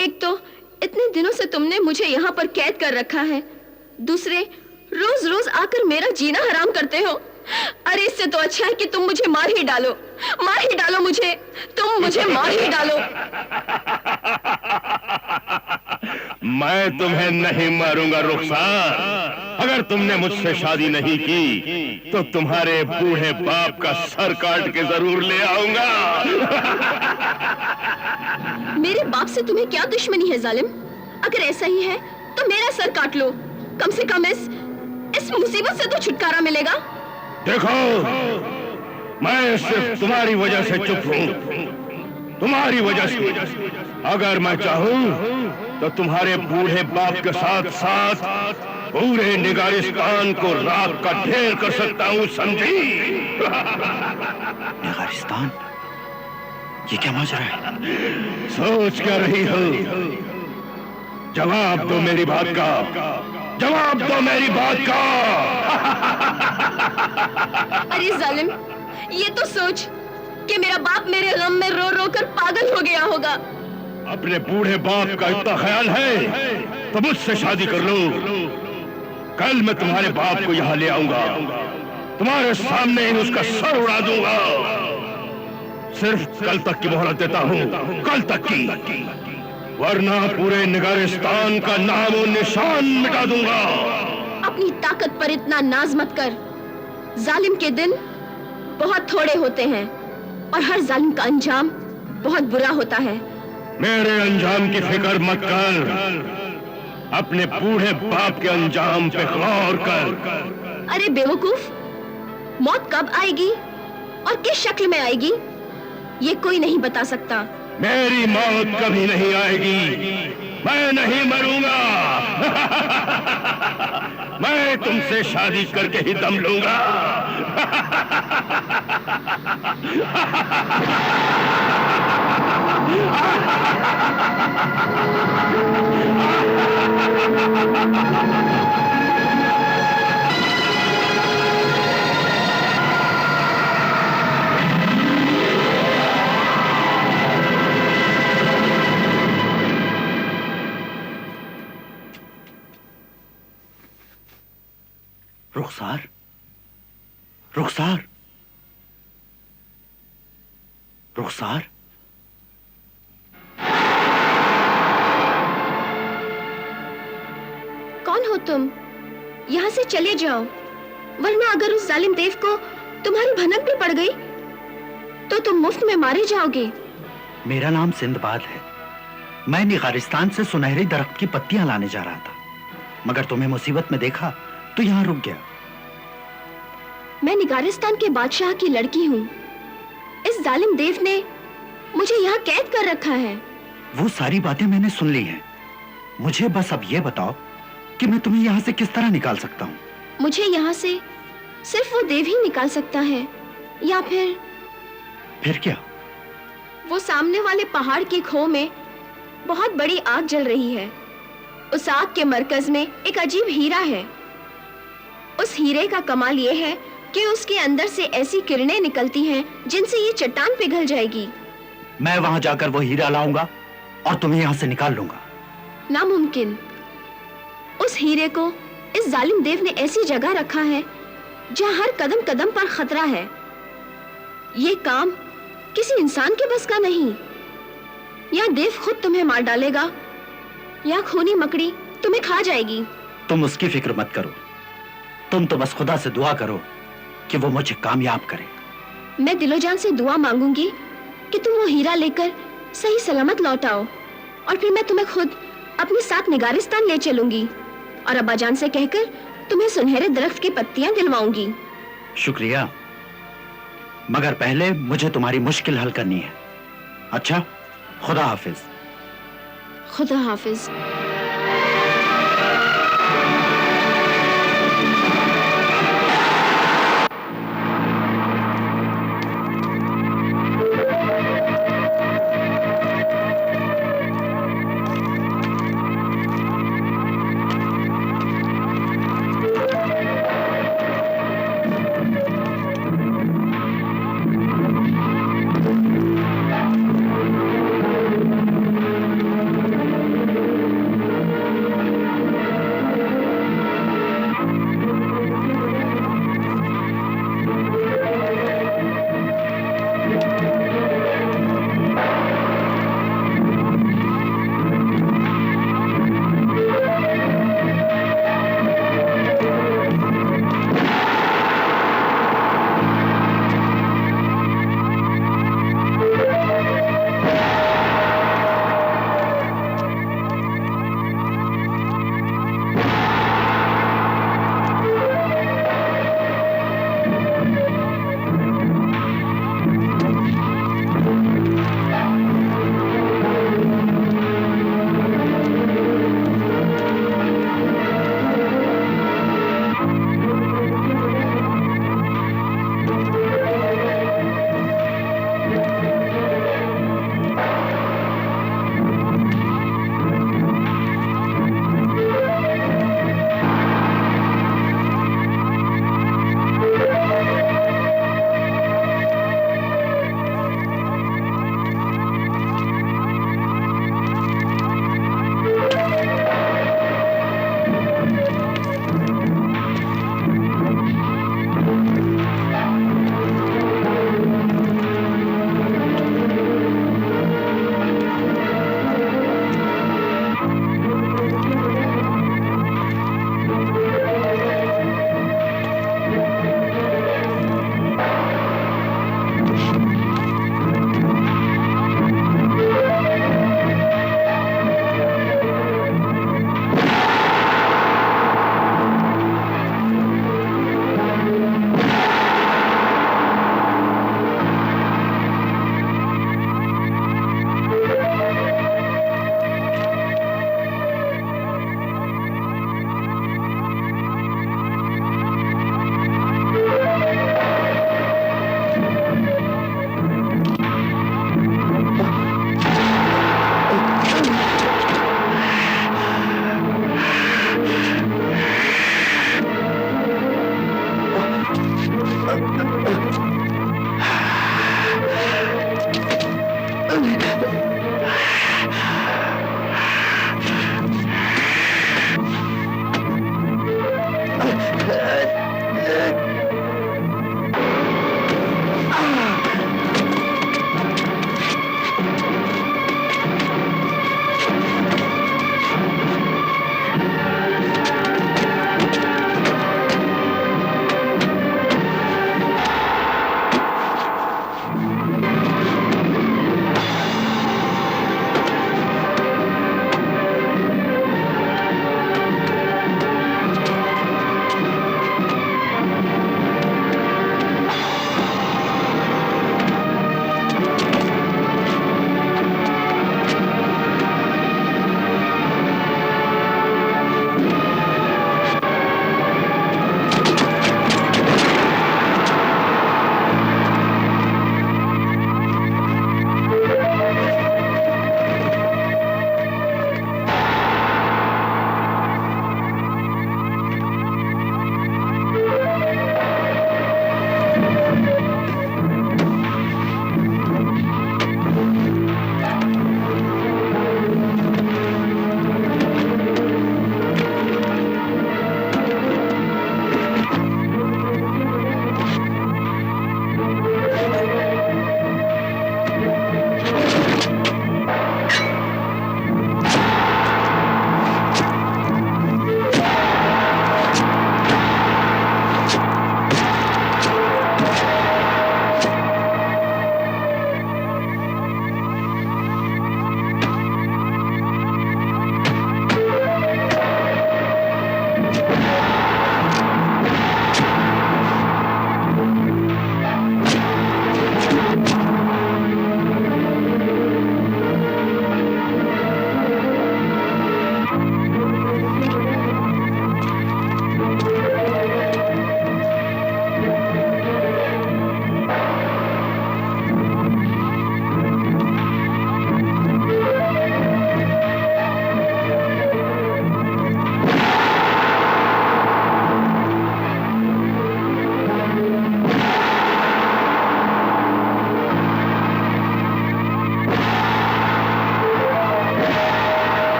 एक तो इतने दिनों से तुमने मुझे यहाँ पर कैद कर रखा है, दूसरे रोज रोज आकर मेरा जीना हराम करते हो। अरे इससे तो अच्छा है कि तुम मुझे मार ही डालो मुझे, तुम मुझे मार ही डालो। मैं तुम्हें नहीं मारूंगा रुखसार। अगर तुमने मुझसे शादी नहीं की तो तुम्हारे बूढ़े बाप का सर काट के जरूर ले आऊंगा। मेरे बाप से तुम्हें क्या दुश्मनी है जालिम? अगर ऐसा ही है तो मेरा सर काट लो, कम से कम इस मुसीबत से तो छुटकारा मिलेगा। देखो, मैं सिर्फ तुम्हारी वजह से चुप हूँ, तुम्हारी वजह से। अगर मैं चाहूँ तो तुम्हारे बूढ़े बाप के साथ साथ पूरे निगारिस्तान को राख का ढेर कर सकता हूँ, समझी? निगारिस्तान? ये क्या माजरा है? सोच क्या रही हो? जवाब दो मेरी बात का, जवाब दो मेरी बात का। अरे जालिम, ये तो सोच कि मेरा बाप मेरे गम में रो रो कर पागल हो गया होगा। अपने बूढ़े बाप का इतना ख्याल है तो मुझसे शादी कर लो। कल मैं तुम्हारे बाप को यहाँ ले आऊंगा, तुम्हारे सामने ही उसका सर उड़ा दूंगा। सिर्फ कल तक की मोहलत देता हूँ, कल तक की, वरना पूरे निगारिस्तान का नाम और निशान मिटा दूंगा। अपनी ताकत पर इतना नाज मत कर। जालिम के दिन बहुत थोड़े होते हैं और हर जालिम का अंजाम बहुत बुरा होता है। मेरे अंजाम की फिक्र मत कर, अपने बूढ़े बाप के अंजाम पे गौर कर। अरे बेवकूफ, मौत कब आएगी और किस शक्ल में आएगी ये कोई नहीं बता सकता। मेरी मौत कभी नहीं आएगी, मैं नहीं मरूंगा। मैं तुमसे शादी करके ही दम लूंगा। रुखसार, रुखसार, रुखसार। कौन हो तुम? यहाँ से चले जाओ, वरना अगर उस जालिम देव को तुम्हारी भनक भी पड़ गई तो तुम मुफ्त में मारे जाओगे। मेरा नाम सिंदबाद है। मैं निगारिस्तान से सुनहरे दरख्त की पत्तियां लाने जा रहा था, मगर तुम्हें मुसीबत में देखा तो यहाँ रुक गया। मैं निगारिस्तान के बादशाह की लड़की हूँ। इस जालिम देव ने मुझे यहाँ कैद कर रखा है। वो सारी बातें मैंने सुन ली हैं। मुझे बस अब ये बताओ कि मैं तुम्हें यहाँ से किस तरह निकाल सकता हूँ? मुझे यहाँ से सिर्फ वो देव ही निकाल सकता है, या फिर क्या? वो सामने वाले पहाड़ के खो में बहुत बड़ी आग जल रही है। उस आग के मरकज में एक अजीब हीरा है। उस हीरे का कमाल ये है कि उसके अंदर से ऐसी किरणें निकलती हैं जिनसे ये चट्टान पिघल जाएगी। मैं वहां जाकर वो हीरा लाऊंगा और तुम्हें यहाँ से निकाल लूंगा। नामुमकिन। उस हीरे को इस जालिम देव ने ऐसी जगह रखा है जहाँ हर कदम कदम पर खतरा है। ये काम किसी इंसान के बस का नहीं। या देव खुद तुम्हें मार डालेगा या खूनी मकड़ी तुम्हें खा जाएगी। तुम उसकी फिक्र मत करो, तुम तो बस खुदा से दुआ करो कि वो मुझे कामयाब करे। मैं दिलोजान से दुआ मांगूंगी कि तुम वो हीरा लेकर सही सलामत लौट आओ, और फिर मैं तुम्हें खुद अपने साथ निगारिस्तान ले चलूंगी और अब्बाजान से कहकर तुम्हें सुनहरे दरख्त की पत्तियां दिलवाऊंगी। शुक्रिया, मगर पहले मुझे तुम्हारी मुश्किल हल करनी है। अच्छा, खुदा हाफिज। खुदा हाफिज।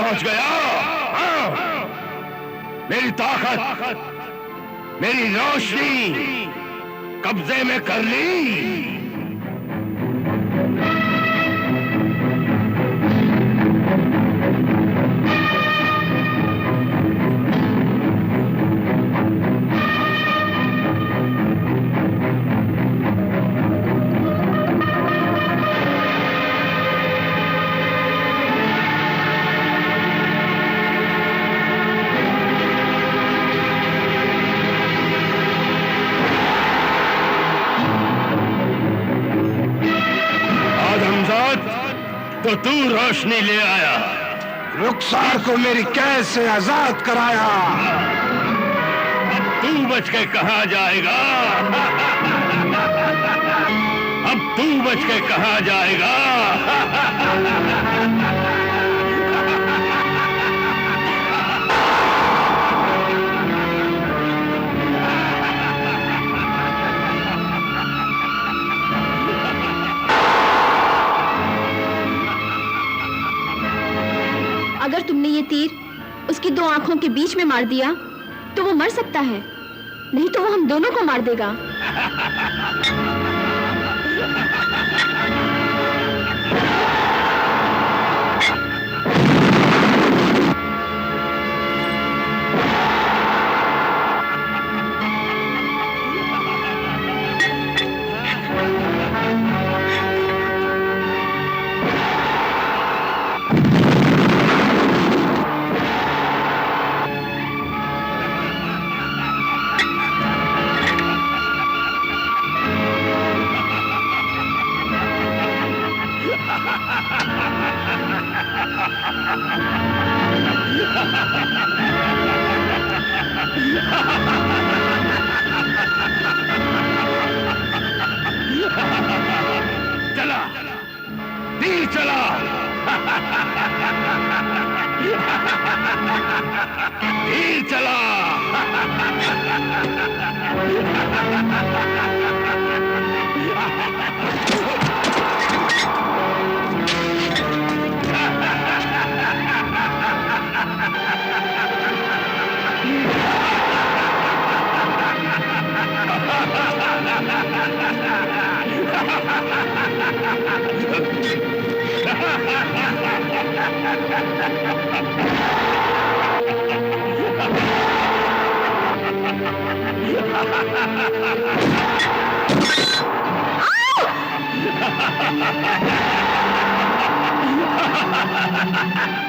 पहुंच गया? हाँ? मेरी ताकत, मेरी रोशनी कब्जे में कर ली? तो तू रोशनी ले आया, रुखसार को मेरी कैद से आजाद कराया। अब तू बच के कहां जाएगा? अब तू बच के कहां जाएगा? अगर तुमने ये तीर उसकी दो आंखों के बीच में मार दिया तो वो मर सकता है, नहीं तो वो हम दोनों को मार देगा। चला, तीर चला। तीर चला।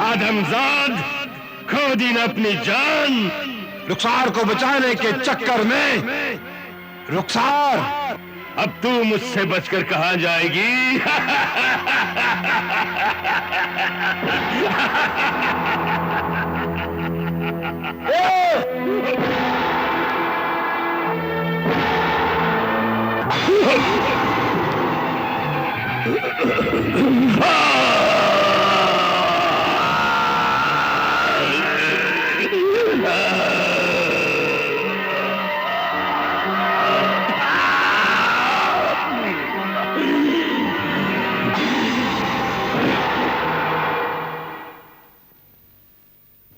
आदमजाद, खो दी न अपनी जान रुखसार को बचाने के चक्कर में। रुखसार, अब तू मुझसे बचकर कहां जाएगी?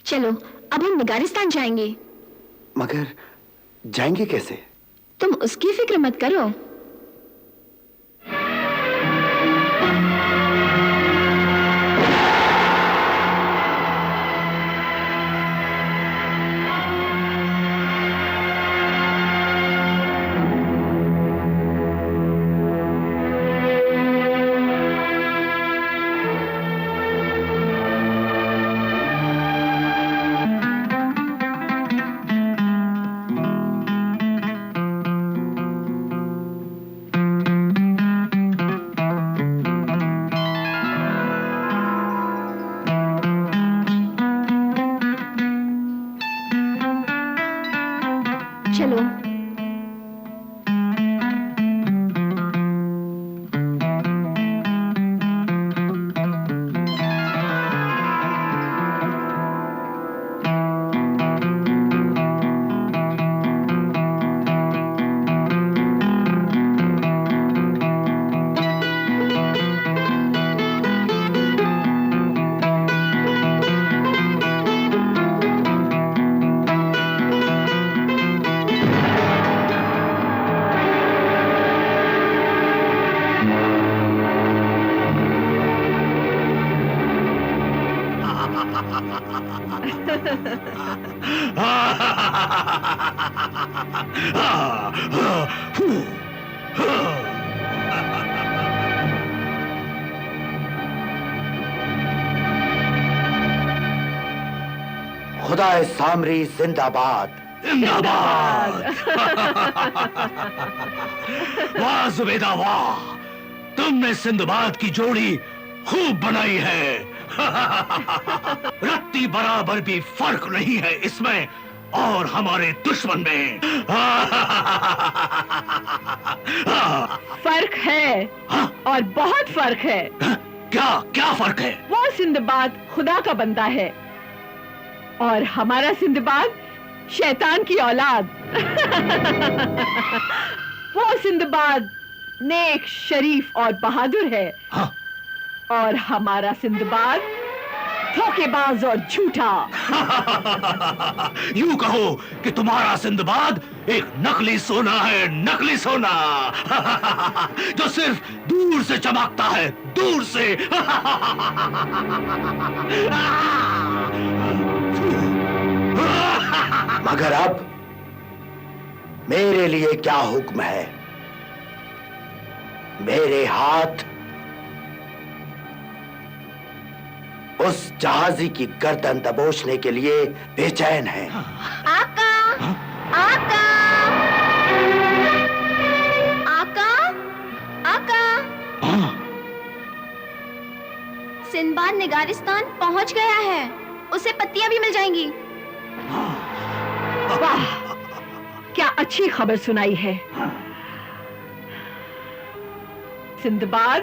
चलो, अब हम निगारिस्तान जाएंगे। मगर जाएंगे कैसे? तुम उसकी फिक्र मत करो। चलो। खुदाए सामरी जिंदाबाद। जिंदाबाद। वाह जुबेदा वाह, तुमने सिंदबाद की जोड़ी खूब बनाई है। रत्ती बराबर भी फर्क नहीं है इसमें और हमारे दुश्मन में। फर्क है। हाँ? और बहुत फर्क है। क्या क्या फर्क है? वो सिंदबाद खुदा का बंदा है और हमारा सिंदबाद शैतान की औलाद। वो सिंदबाद नेक, शरीफ और बहादुर है। हाँ? और हमारा सिंदबाद धोखेबाज और झूठा। यूं कहो कि तुम्हारा सिंदबाद एक नकली सोना है, नकली सोना। जो सिर्फ दूर से चमकता है, दूर से। मगर अब मेरे लिए क्या हुक्म है? मेरे हाथ उस जहाजी की गर्दन दबोचने के लिए बेचैन हैं। आका, आका, आका, आका। सिंदबाद निगारिस्तान पहुंच गया है, उसे पत्तियां भी मिल जाएंगी। वाह, क्या अच्छी खबर सुनाई है। सिंदबाद,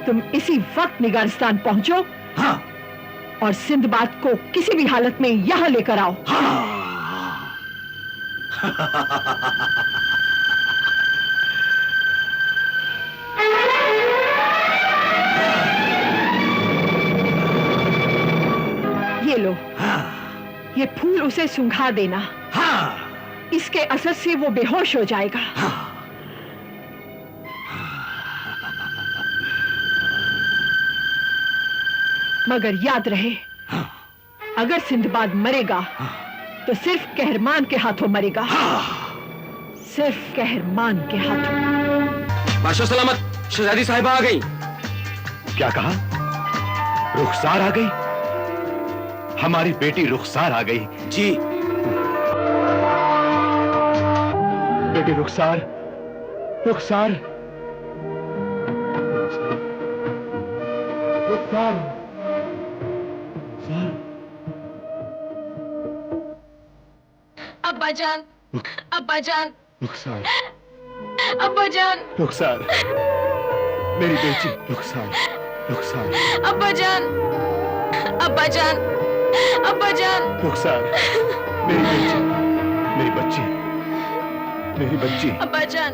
तुम इसी वक्त निगारिस्तान पहुंचो। हाँ? और सिंदबाद को किसी भी हालत में यहां लेकर आओ। ये लो, ये फूल उसे सुंघा देना। हाँ? इसके असर से वो बेहोश हो जाएगा। मगर याद रहे, अगर सिंदबाद मरेगा तो सिर्फ कहरमान के हाथों मरेगा। सिर्फ कहरमान के हाथों। बादशाह सलामत, शहजादी साहिबा आ गई। क्या कहा? रुखसार आ गई? हमारी बेटी रुखसार आ गई। जी। बेटी रुखसार, रुखसार, रुखसार। अब्बाजान, अब्बाजान, रुखसार, अब्बाजान, रुखसार, मेरी बेटी रुखसार, रुखसार, अब्बाजान, अब्बाजान, अब्बाजान। रुखसार, मेरी बेटी, मेरी बच्ची, मेरी बच्ची। अब्बाजान,